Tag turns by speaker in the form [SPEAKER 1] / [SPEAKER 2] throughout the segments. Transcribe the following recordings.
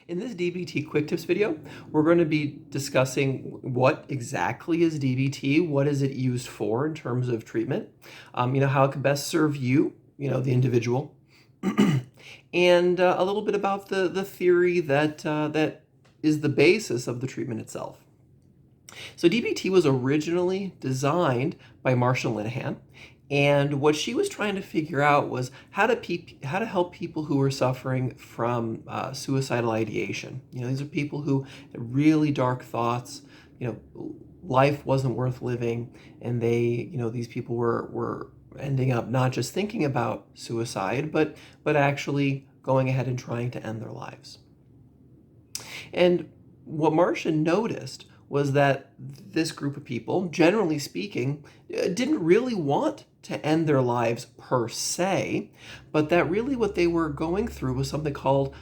[SPEAKER 1] In this DBT quick tips video, we're going to be discussing what exactly is DBT, what is it used for in terms of treatment, how it can best serve you, the individual, and a little bit about the theory that is the basis of the treatment itself. So DBT was originally designed by Marsha Linehan, and what she was trying to figure out was how to help people who were suffering from suicidal ideation. These are people who had really dark thoughts. Life wasn't worth living, and these people were ending up not just thinking about suicide, but actually going ahead and trying to end their lives. And what Marsha noticed was that this group of people, generally speaking, didn't really want to end their lives per se, but that really what they were going through was something called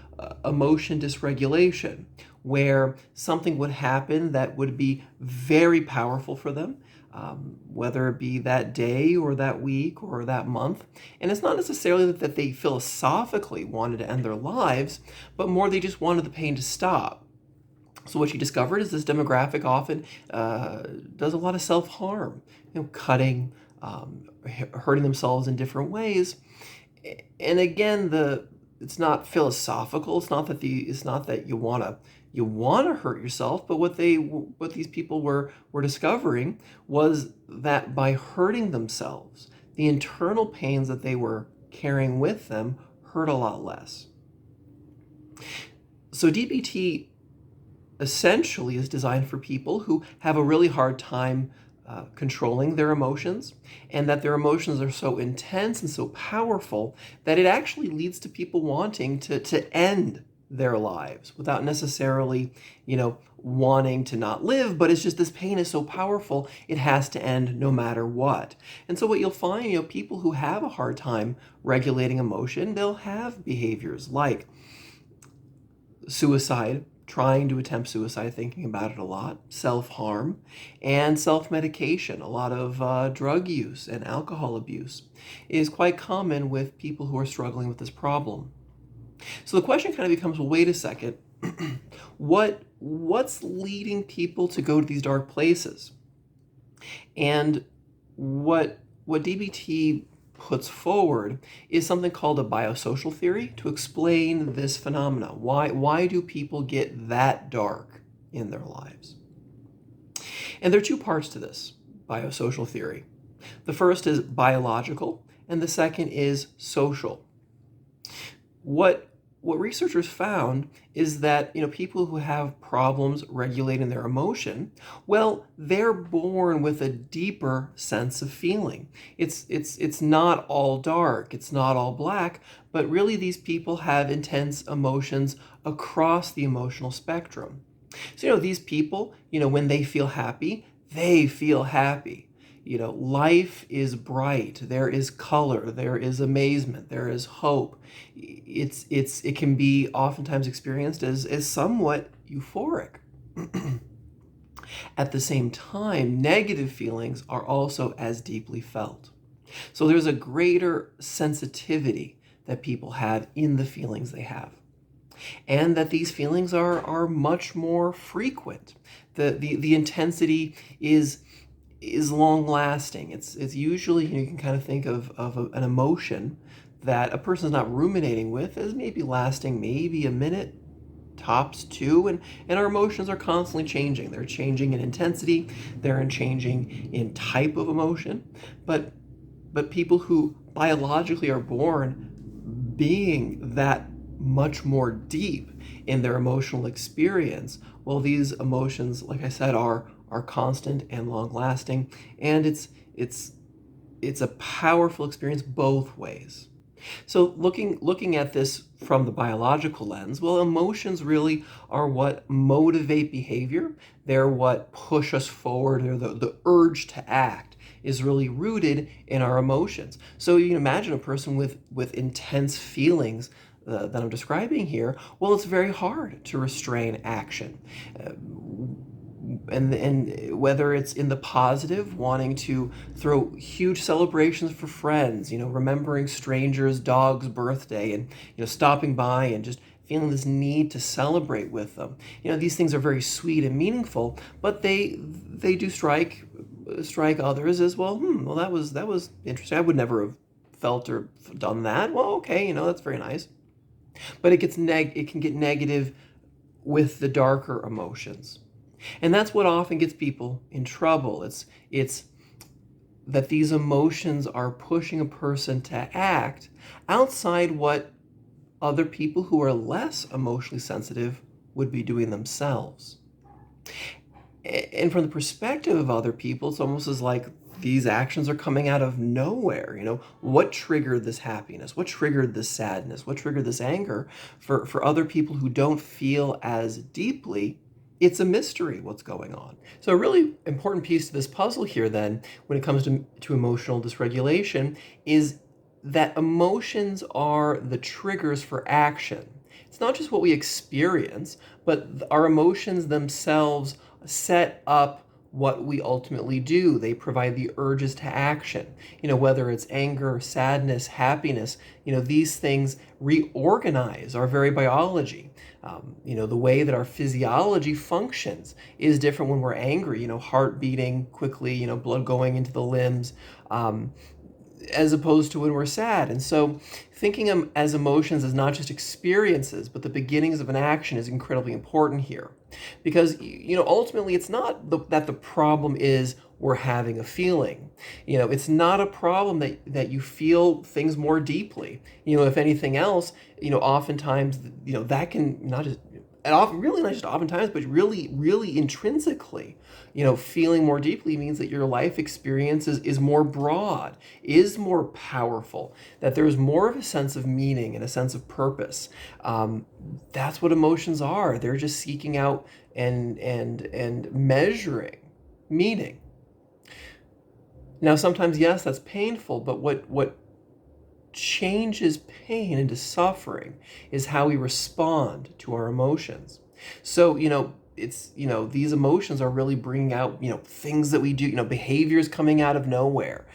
[SPEAKER 1] emotion dysregulation, where something would happen that would be very powerful for them, whether it be that day or that week or that month. And it's not necessarily that they philosophically wanted to end their lives, but more they just wanted the pain to stop. So what she discovered is this demographic often does a lot of self-harm, cutting, hurting themselves in different ways. And again, it's not philosophical. It's not that you want to hurt yourself, but what these people were discovering was that by hurting themselves, the internal pains that they were carrying with them hurt a lot less. So DBT essentially is designed for people who have a really hard time controlling their emotions, and that their emotions are so intense and so powerful that it actually leads to people wanting to end their lives without necessarily, wanting to not live, but it's just this pain is so powerful, it has to end no matter what. And so what you'll find, people who have a hard time regulating emotion, they'll have behaviors like suicide, trying to attempt suicide, thinking about it a lot, self-harm, and self-medication. A lot of drug use and alcohol abuse is quite common with people who are struggling with this problem. So the question kind of becomes, well, wait a second, what's leading people to go to these dark places? And what DBT puts forward is something called a biosocial theory to explain this phenomena. Why do people get that dark in their lives? And there are two parts to this biosocial theory. The first is biological, and the second is social. What researchers found is that people who have problems regulating their emotion, well, they're born with a deeper sense of feeling. It's not all dark, it's not all black, but really these people have intense emotions across the emotional spectrum. So these people, when they feel happy, they feel happy. Life is bright, there is color, there is amazement, there is hope. It can be oftentimes experienced as somewhat euphoric. At the same time, negative feelings are also as deeply felt. So there's a greater sensitivity that people have in the feelings they have, and that these feelings are much more frequent. The intensity is long lasting. It's usually, you can kind of think of an emotion that a person is not ruminating with as maybe lasting maybe a minute, tops two, and our emotions are constantly changing. They're changing in intensity, they're changing in type of emotion, but people who biologically are born being that much more deep in their emotional experience, well, these emotions, like I said, are constant and long-lasting, and it's a powerful experience both ways. So looking at this from the biological lens, well, emotions really are what motivate behavior. They're what push us forward, or the urge to act is really rooted in our emotions. So you can imagine a person with intense feelings that I'm describing here, well, it's very hard to restrain action. And whether it's in the positive, wanting to throw huge celebrations for friends, remembering strangers' dog's birthday and, stopping by and just feeling this need to celebrate with them. These things are very sweet and meaningful, but they do strike others as well. Well, that was interesting. I would never have felt or done that. Well, okay, that's very nice. But it can get negative with the darker emotions. And that's what often gets people in trouble. It's that these emotions are pushing a person to act outside what other people who are less emotionally sensitive would be doing themselves. And from the perspective of other people, it's almost as like these actions are coming out of nowhere. What triggered this happiness? What triggered this sadness? What triggered this anger? For other people who don't feel as deeply, it's a mystery what's going on. So a really important piece to this puzzle here then, when it comes to emotional dysregulation, is that emotions are the triggers for action. It's not just what we experience, but our emotions themselves set up what we ultimately do. They provide the urges to action. Whether it's anger, sadness, happiness, these things reorganize our very biology. The way that our physiology functions is different when we're angry, heart beating quickly, blood going into the limbs, as opposed to when we're sad. And so thinking as emotions as not just experiences, but the beginnings of an action is incredibly important here. Because, ultimately it's not that the problem is we're having a feeling. It's not a problem that you feel things more deeply. If anything else, oftentimes, that can not just, and often, really not just oftentimes, but really, really intrinsically, feeling more deeply means that your life experience is more broad, is more powerful, that there's more of a sense of meaning and a sense of purpose. That's what emotions are. They're just seeking out and measuring meaning. Now, sometimes, yes, that's painful, but what changes pain into suffering is how we respond to our emotions. So, it's, these emotions are really bringing out, things that we do, behaviors coming out of nowhere,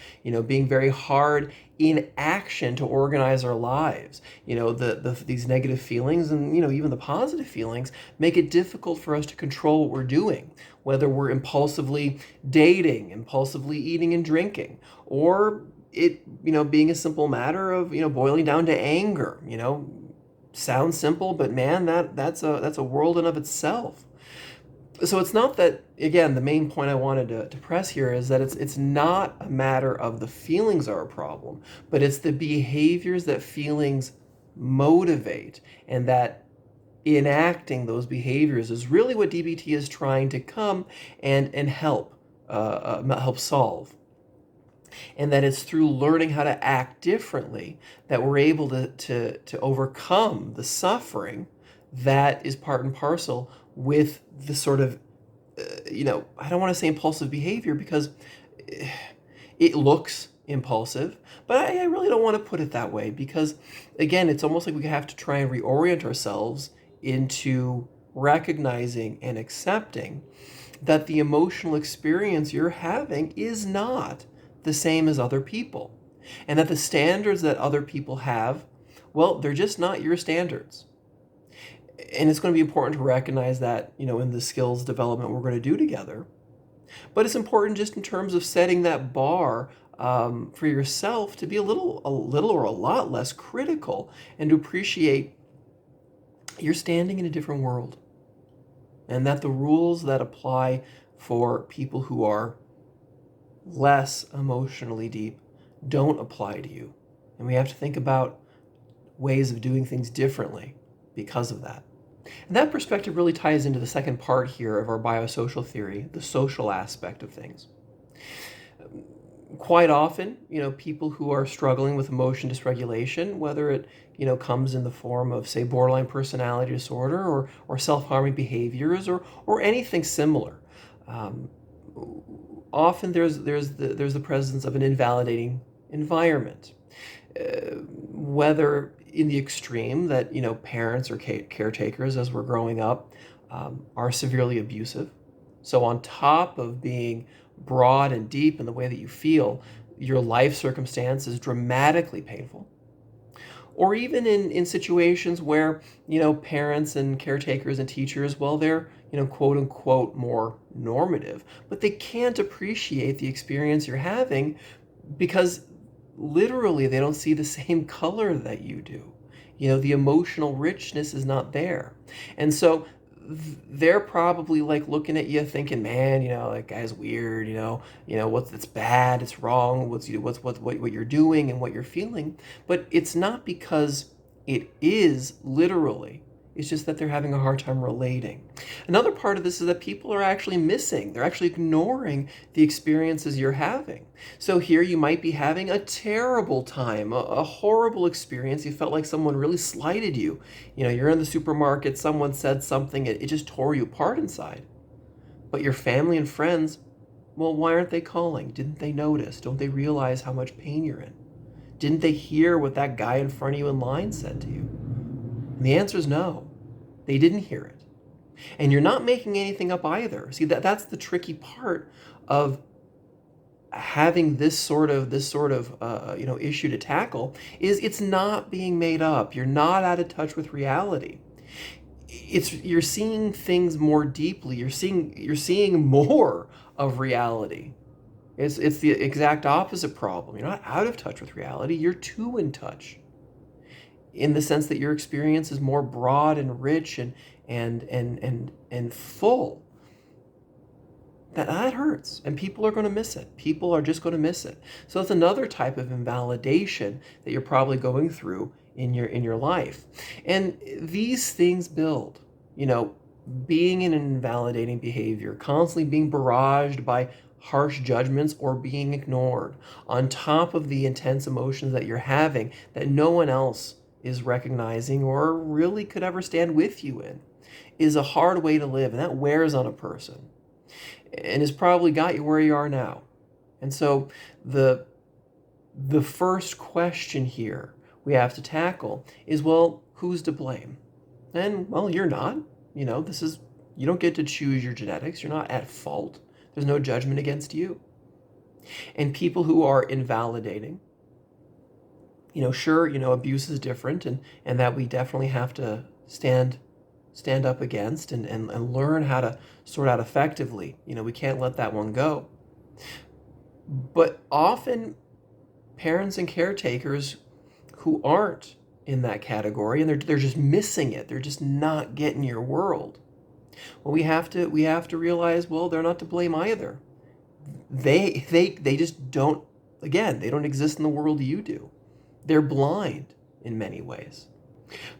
[SPEAKER 1] being very hard in action to organize our lives. These negative feelings and, even the positive feelings make it difficult for us to control what we're doing, whether we're impulsively dating, impulsively eating and drinking, or it, being a simple matter of, boiling down to anger. Sounds simple, but man, that's a world in of itself. So it's not that, again, the main point I wanted to press here is that it's not a matter of the feelings are a problem, but it's the behaviors that feelings motivate, and that enacting those behaviors is really what DBT is trying to come and help solve. And that it's through learning how to act differently that we're able to overcome the suffering that is part and parcel with the sort of, I don't want to say impulsive behavior, because it looks impulsive, but I really don't want to put it that way, because, again, it's almost like we have to try and reorient ourselves into recognizing and accepting that the emotional experience you're having is not the same as other people, and that the standards that other people have, well, they're just not your standards. And it's going to be important to recognize that, in the skills development we're going to do together. But it's important just in terms of setting that bar for yourself to be a little or a lot less critical, and to appreciate you're standing in a different world, and that the rules that apply for people who are less emotionally deep don't apply to you. And we have to think about ways of doing things differently because of that. And that perspective really ties into the second part here of our biosocial theory, the social aspect of things. Quite often, people who are struggling with emotion dysregulation, whether it, comes in the form of, say, borderline personality disorder or self-harming behaviors or anything similar, often there's the presence of an invalidating environment, whether in the extreme that parents or caretakers as we're growing up are severely abusive. So on top of being broad and deep in the way that you feel, your life circumstance is dramatically painful. Or even in situations where, parents and caretakers and teachers, well, they're, quote unquote, more normative, but they can't appreciate the experience you're having because literally they don't see the same color that you do. The emotional richness is not there. And so they're probably like looking at you thinking, man, that guy's weird, what's it's bad, it's wrong, what you're doing and what you're feeling. But it's not because it is literally. It's just that they're having a hard time relating. Another part of this is that people are actually missing. They're actually ignoring the experiences you're having. So here you might be having a terrible time, a horrible experience. You felt like someone really slighted you. You're in the supermarket, someone said something, it just tore you apart inside. But your family and friends, well, why aren't they calling? Didn't they notice? Don't they realize how much pain you're in? Didn't they hear what that guy in front of you in line said to you? And the answer is no. They didn't hear it. And you're not making anything up either. See, that's the tricky part of having this sort of issue to tackle, is it's not being made up. You're not out of touch with reality. You're seeing things more deeply. You're seeing more of reality. It's the exact opposite problem. You're not out of touch with reality. You're too in touch, in the sense that your experience is more broad and rich and full. That hurts, and people are going to miss it. People are just going to miss it. So that's another type of invalidation that you're probably going through in your life. And these things build, being in an invalidating behavior, constantly being barraged by harsh judgments or being ignored, on top of the intense emotions that you're having that no one else is recognizing or really could ever stand with you in, is a hard way to live, and that wears on a person and has probably got you where you are now. And so the first question here we have to tackle is, well, who's to blame? And, well, you're not. You don't get to choose your genetics. You're not at fault. There's no judgment against you. And people who are invalidating, sure, abuse is different, and that we definitely have to stand up against and learn how to sort out effectively. We can't let that one go. But often parents and caretakers who aren't in that category, and they're just missing it. They're just not getting your world. Well, we have to realize, well, they're not to blame either. They just don't, again, they don't exist in the world you do. They're blind in many ways.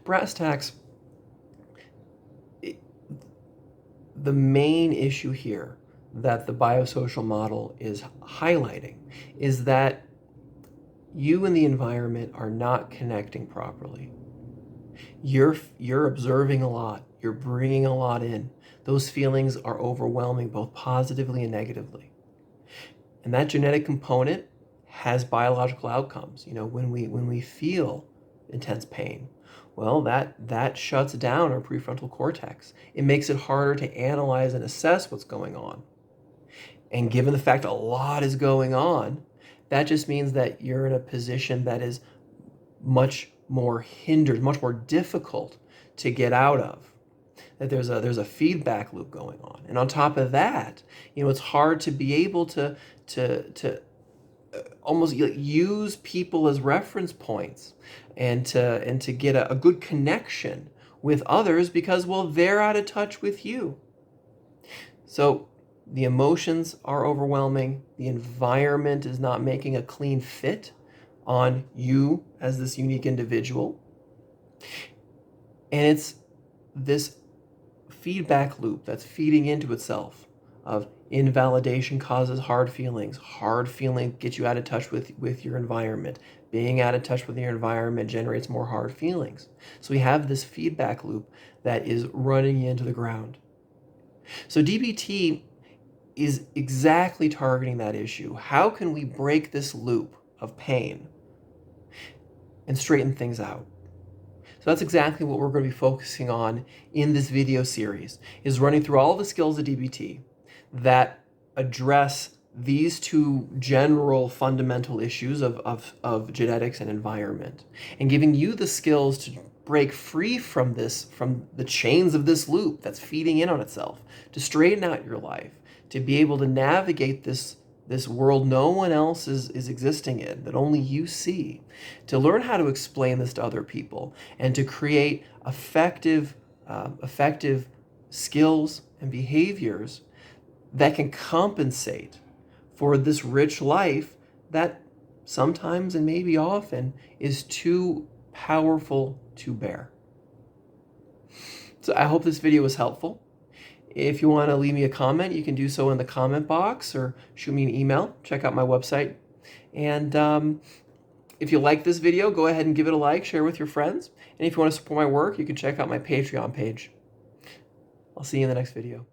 [SPEAKER 1] Brass tacks, the main issue here that the biosocial model is highlighting is that you and the environment are not connecting properly. You're observing a lot. You're bringing a lot in. Those feelings are overwhelming, both positively and negatively. And that genetic component has biological outcomes. When we feel intense pain, well, that shuts down our prefrontal cortex. It makes it harder to analyze and assess what's going on. And given the fact a lot is going on, that just means that you're in a position that is much more hindered, much more difficult to get out of. That there's a feedback loop going on. And on top of that, it's hard to be able to almost use people as reference points and to get a good connection with others because, well, they're out of touch with you. So the emotions are overwhelming. The environment is not making a clean fit on you as this unique individual. And it's this feedback loop that's feeding into itself of invalidation causes hard feelings. Hard feeling gets you out of touch with your environment. Being out of touch with your environment generates more hard feelings. So we have this feedback loop that is running you into the ground. So DBT is exactly targeting that issue. How can we break this loop of pain and straighten things out? So that's exactly what we're going to be focusing on in this video series, is running through all the skills of DBT that address these two general fundamental issues of genetics and environment, and giving you the skills to break free from the chains of this loop that's feeding in on itself, to straighten out your life, to be able to navigate this world no one else is existing in, that only you see, to learn how to explain this to other people, and to create effective skills and behaviors that can compensate for this rich life that sometimes, and maybe often, is too powerful to bear. So I hope this video was helpful. If you want to leave me a comment, you can do so in the comment box or shoot me an email. Check out my website. And if you like this video, go ahead and give it a like, share with your friends. And if you want to support my work, you can check out my Patreon page. I'll see you in the next video.